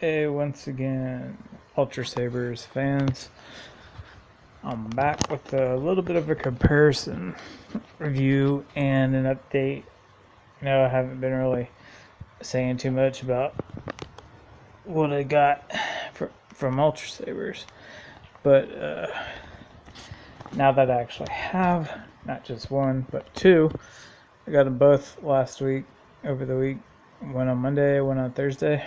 Hey, once again, Ultrasabers fans. I'm back with a little bit of a comparison review and an update. I haven't been really saying too much about what I got from Ultrasabers, but now that I actually have not just one but two, I got them both last week, over the week. One on Monday, one on Thursday.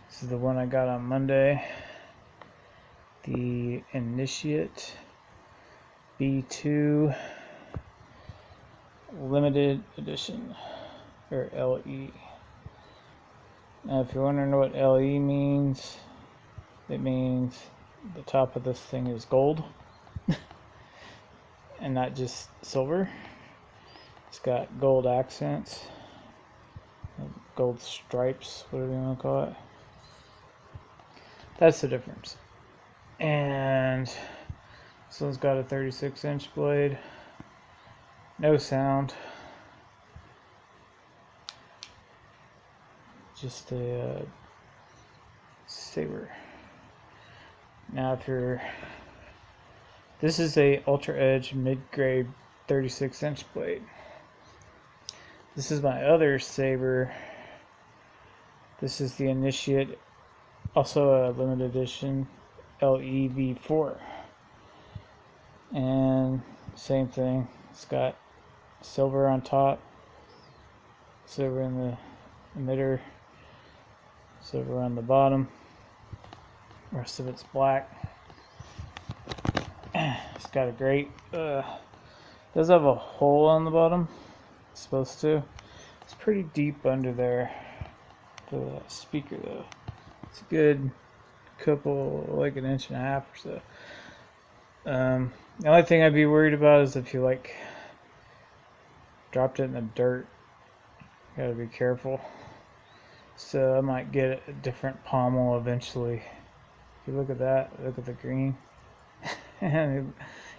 This is the one I got on Monday. The Initiate B2 Limited Edition, or LE. Now, if you're wondering what LE means, it means the top of this thing is gold and not just silver. It's got gold accents, gold stripes, whatever you want to call it. That's the difference. And this one's got a 36-inch blade, no sound, just a saber. Now, this is a Ultra Edge mid-grade 36-inch blade. This is my other saber. This is the Initiate, also a limited edition LEV4, and same thing. It's got silver on top, silver in the emitter, silver on the bottom. The rest of it's black. It's got a great does have a hole on the bottom. It's supposed to. It's pretty deep under there for the speaker though. It's a good couple, like an inch and a half or so. The only thing I'd be worried about is if you dropped it in the dirt. You gotta be careful. So I might get a different pommel eventually. If you look at that, look at the green. And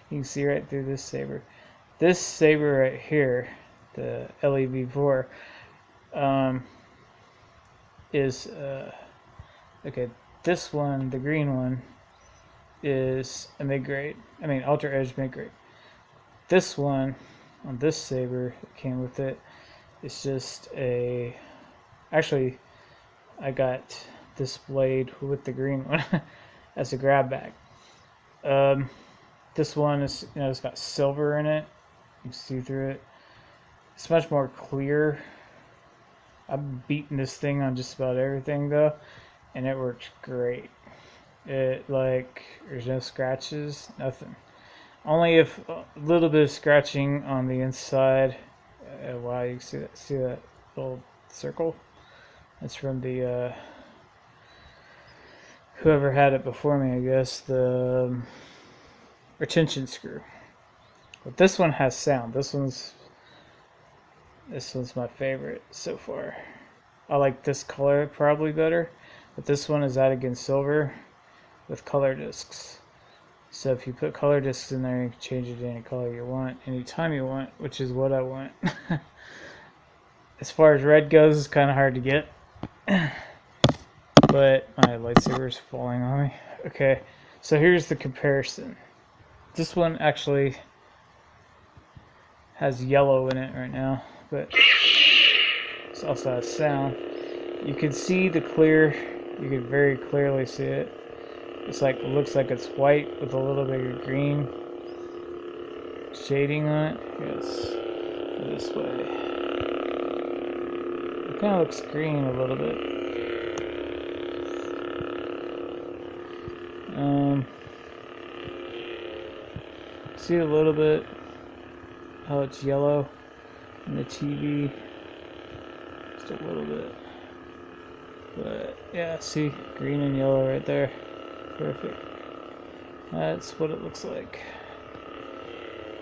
you can see right through this saber. This saber right here, the LEV4, is okay. This one, the green one, is a mid-grade. I mean, Ultra Edge mid-grade. This one, on this saber that came with it, is just a... Actually, I got this blade with the green one as a grab bag. This one is, it's got silver in it. You can see through it. It's much more clear. I've beaten this thing on just about everything though, and it works great. There's no scratches, nothing. Only if a little bit of scratching on the inside. Wow, you can see that little circle? That's from the whoever had it before me, I guess, the retention screw. But this one has sound. This one's my favorite so far. I like this color probably better, but this one is Atigan silver with color discs. So if you put color discs in there, you can change it to any color you want, anytime you want, which is what I want. As far as red goes, it's kind of hard to get. But my lightsaber's falling on me. Okay, so here's the comparison. This one actually has yellow in it right now, but it also has sound. You can see the clear. You can very clearly see it. It looks like it's white with a little bit of green shading on it. Yes, this way. It kind of looks green a little bit. See a little bit how it's yellow in the TV, just a little bit, but yeah, see, green and yellow right there, perfect. That's what it looks like.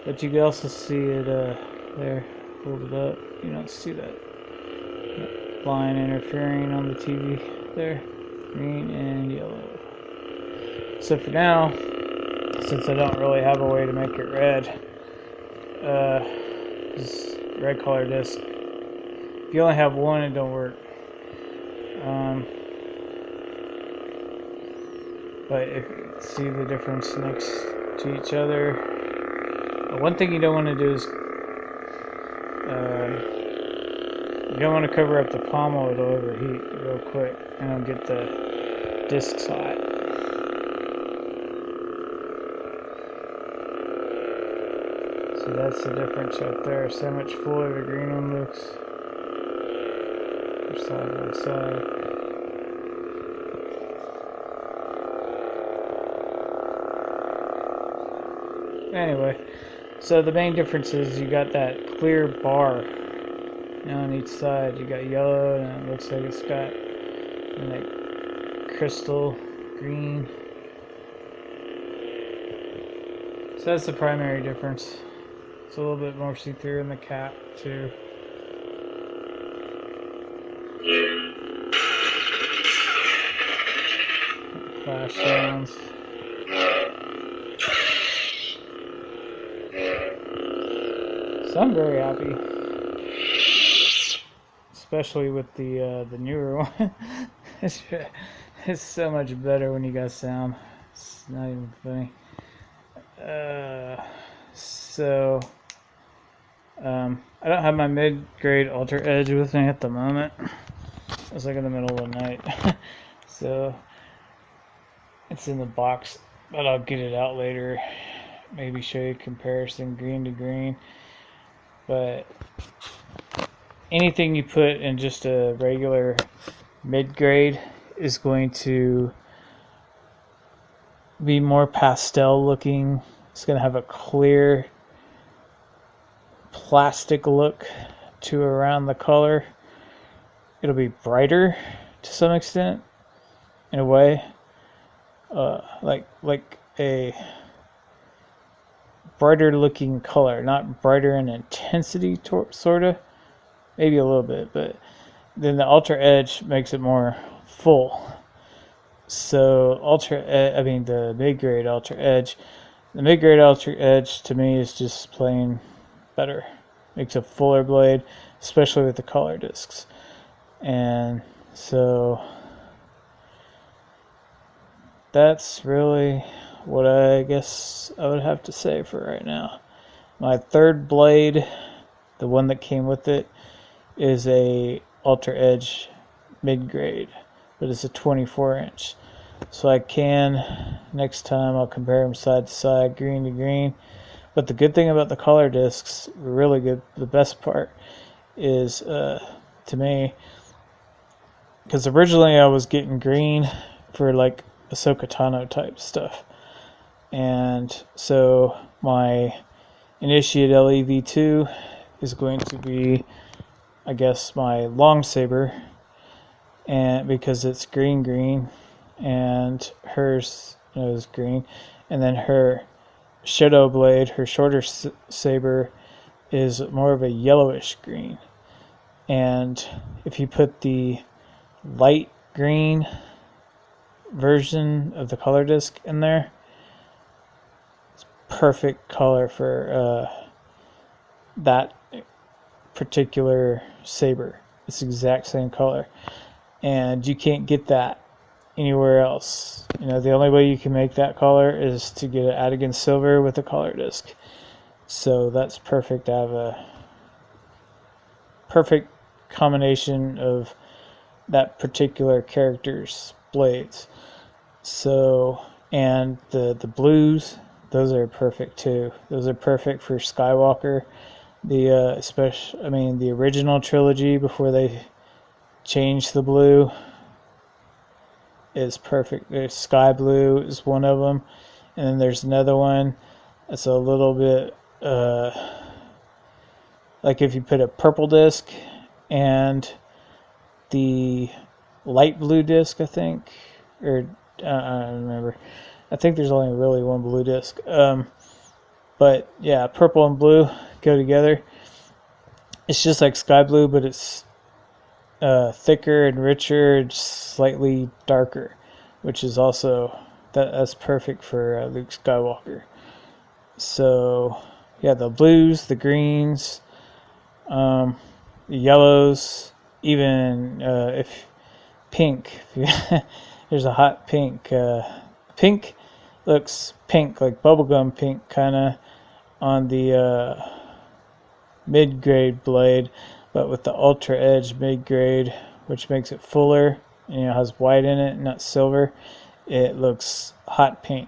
But you can also see it there, hold it up, you don't see that line interfering on the TV there, green and yellow. So for now, since I don't really have a way to make it red, just red color disc. If you only have one, it don't work. But if you see the difference next to each other, one thing you don't want to do is you don't want to cover up the pommel. It'll overheat real quick and it'll get the discs hot. So that's the difference right there. So much fuller the green one looks. Side by side. Anyway, so the main difference is you got that clear bar on each side. You got yellow, and it looks like it's got like crystal green. So that's the primary difference. It's a little bit more see-through in the cap too. Flash sounds. So I'm very happy, especially with the newer one. It's so much better when you got sound. It's not even funny. I don't have my mid-grade Ultra Edge with me at the moment. It's like in the middle of the night, so it's in the box, but I'll get it out later. Maybe show you a comparison green to green. But anything you put in just a regular mid-grade is going to be more pastel looking. It's going to have a clear plastic look to around the color. It'll be brighter to some extent, in a way, like a brighter looking color, not brighter in intensity, sort of, maybe a little bit, but then the Ultra Edge makes it more full. So the mid-grade Ultra Edge, to me is just plain better. Makes a fuller blade, especially with the color discs. And so that's really what I guess I would have to say for right now. My third blade, the one that came with it, is a Ultra Edge mid-grade, but it's a 24-inch. So next time I'll compare them side to side, green to green. But the good thing about the color discs, really good, the best part is, to me, because originally I was getting green for like Ahsoka Tano type stuff. And so my Initiate LEV2 is going to be, I guess, my Longsaber, and because it's green, and hers is green, and then her Shadow Blade, her shorter saber, is more of a yellowish green. And if you put the light green version of the color disc in there, it's perfect color for that particular saber. It's the exact same color, and you can't get that anywhere else. The only way you can make that color is to get an Adigan silver with a color disc. So that's perfect. I have a perfect combination of that particular character's blades. So, and the blues, those are perfect too. Those are perfect for Skywalker. The original trilogy before they changed the blue is perfect. There's Sky Blue is one of them, and then there's another one that's a little bit like if you put a purple disc and the light blue disc, I think, or I don't remember. I think there's only really one blue disc. But yeah, purple and blue go together. It's just like Sky Blue, but it's thicker and richer, just slightly darker, which is also that's perfect for Luke Skywalker. So yeah, the blues, the greens, the yellows, even if pink, there's a hot pink pink looks pink, like bubblegum pink, kind of on the mid-grade blade, but with the Ultra Edge mid-grade, which makes it fuller, and has white in it, not silver, it looks hot pink,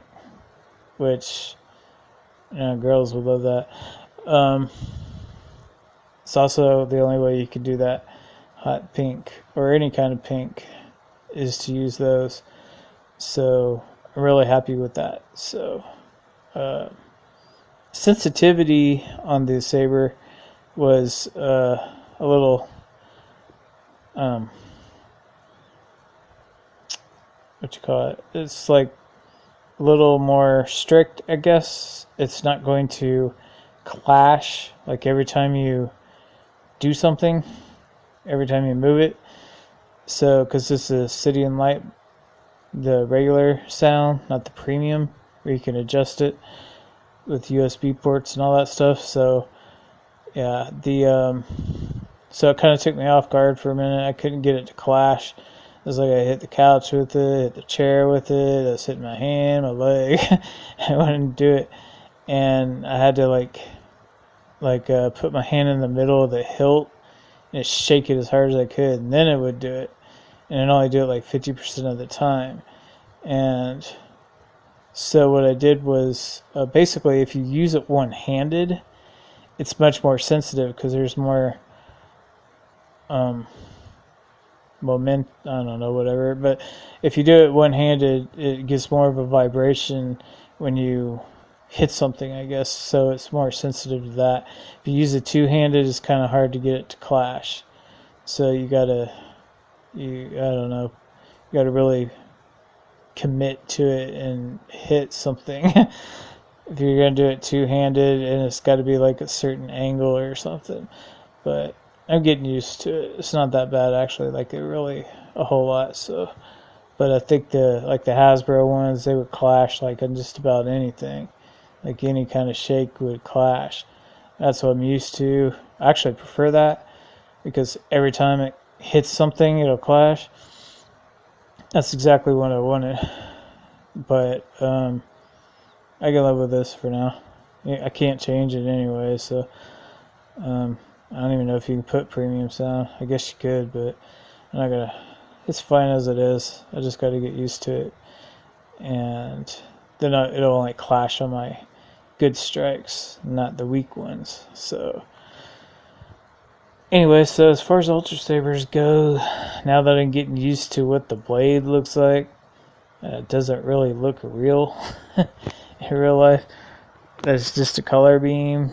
which girls would love that. It's also the only way you could do that hot pink or any kind of pink is to use those. So I'm really happy with that. So sensitivity on the saber was a little what you call it, it's like a little more strict, I guess. It's not going to clash like every time you do something, every time you move it. So because this is City and Light, the regular sound, not the premium, where you can adjust it with USB ports and all that stuff. So yeah, so it kind of took me off guard for a minute. I couldn't get it to clash. It was like I hit the couch with it, hit the chair with it, I was hitting my hand, my leg. I wouldn't do it, and I had to put my hand in the middle of the hilt and shake it as hard as I could, and then it would do it. And I'd only do it like 50% of the time. And so what I did was basically, if you use it one-handed, it's much more sensitive because there's more moment, I don't know, whatever. But if you do it one-handed, it gives more of a vibration when you hit something, I guess. So it's more sensitive to that. If you use it two-handed, it's kind of hard to get it to clash. So I don't know, you gotta really commit to it and hit something. If you're gonna do it two-handed, and it's got to be like a certain angle or something. But I'm getting used to it. It's not that bad actually, like it really a whole lot. So, but I think the Hasbro ones, they would clash like on just about anything. Like any kind of shake would clash. That's what I'm used to. I actually prefer that because every time it hits something, it'll clash. That's exactly what I wanted. But I can live with this for now. I can't change it anyway, so I don't even know if you can put premium sound. I guess you could, but I'm not gonna. It's fine as it is. I just got to get used to it, and then it'll only clash on my good strikes, not the weak ones. So anyway, so as far as Ultrasabers go, now that I'm getting used to what the blade looks like, it doesn't really look real in real life. That's just a color beam,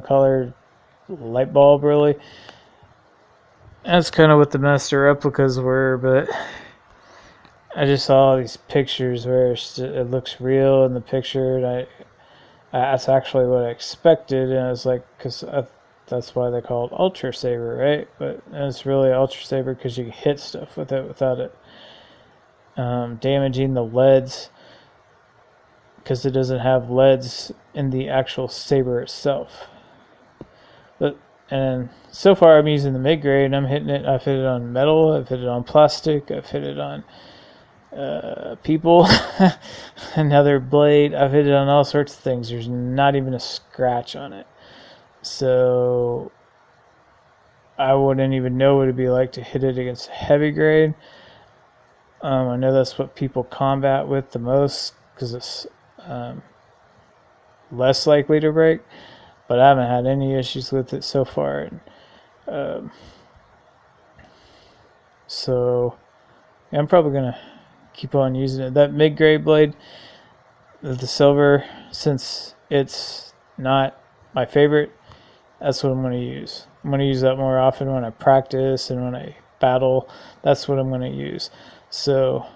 colored light bulb, really. That's kind of what the master replicas were, but I just saw all these pictures where it looks real in the picture, and that's actually what I expected, and I was like, because that's why they call it Ultra Saber, right? But it's really Ultra Saber because you can hit stuff with it without it damaging the leads, because it doesn't have leads in the actual saber itself. And so far I'm using the mid-grade, and I'm hitting it. I've hit it on metal, I've hit it on plastic, I've hit it on people, another blade, I've hit it on all sorts of things. There's not even a scratch on it. So I wouldn't even know what it'd be like to hit it against heavy grade. I know that's what people combat with the most because it's less likely to break, but I haven't had any issues with it so far. So yeah, I'm probably gonna keep on using it. That mid-grade blade, the silver, since it's not my favorite, that's what I'm going to use. I'm going to use that more often when I practice and when I battle. That's what I'm going to use. So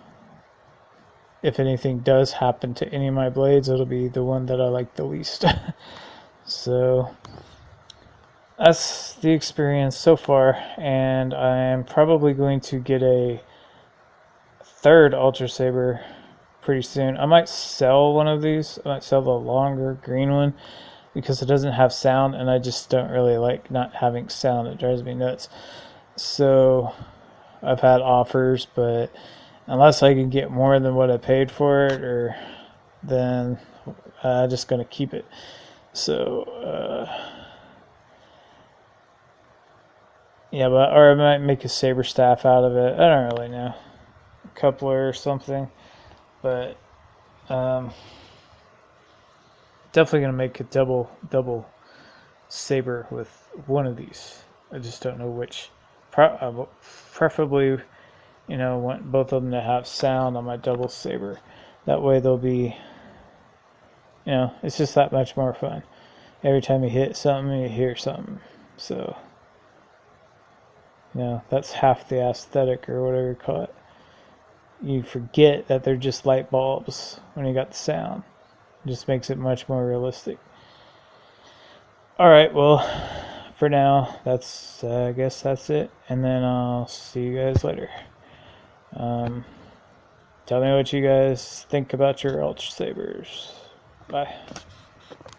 if anything does happen to any of my blades, it'll be the one that I like the least. So that's the experience so far, and I'm probably going to get a third Ultra Saber pretty soon. I might sell one of these. I might sell the longer green one because it doesn't have sound, and I just don't really like not having sound. It drives me nuts. So I've had offers, but unless I can get more than what I paid for it, or then I'm just gonna keep it. So yeah, or I might make a saber staff out of it. I don't really know, a coupler or something, but definitely gonna make a double saber with one of these. I just don't know which. Preferably, want both of them to have sound on my double saber. That way they'll be, it's just that much more fun. Every time you hit something, you hear something. So, that's half the aesthetic, or whatever you call it. You forget that they're just light bulbs when you got the sound. It just makes it much more realistic. Alright, well, for now, that's I guess that's it. And then I'll see you guys later. Tell me what you guys think about your Ultrasabers. Bye.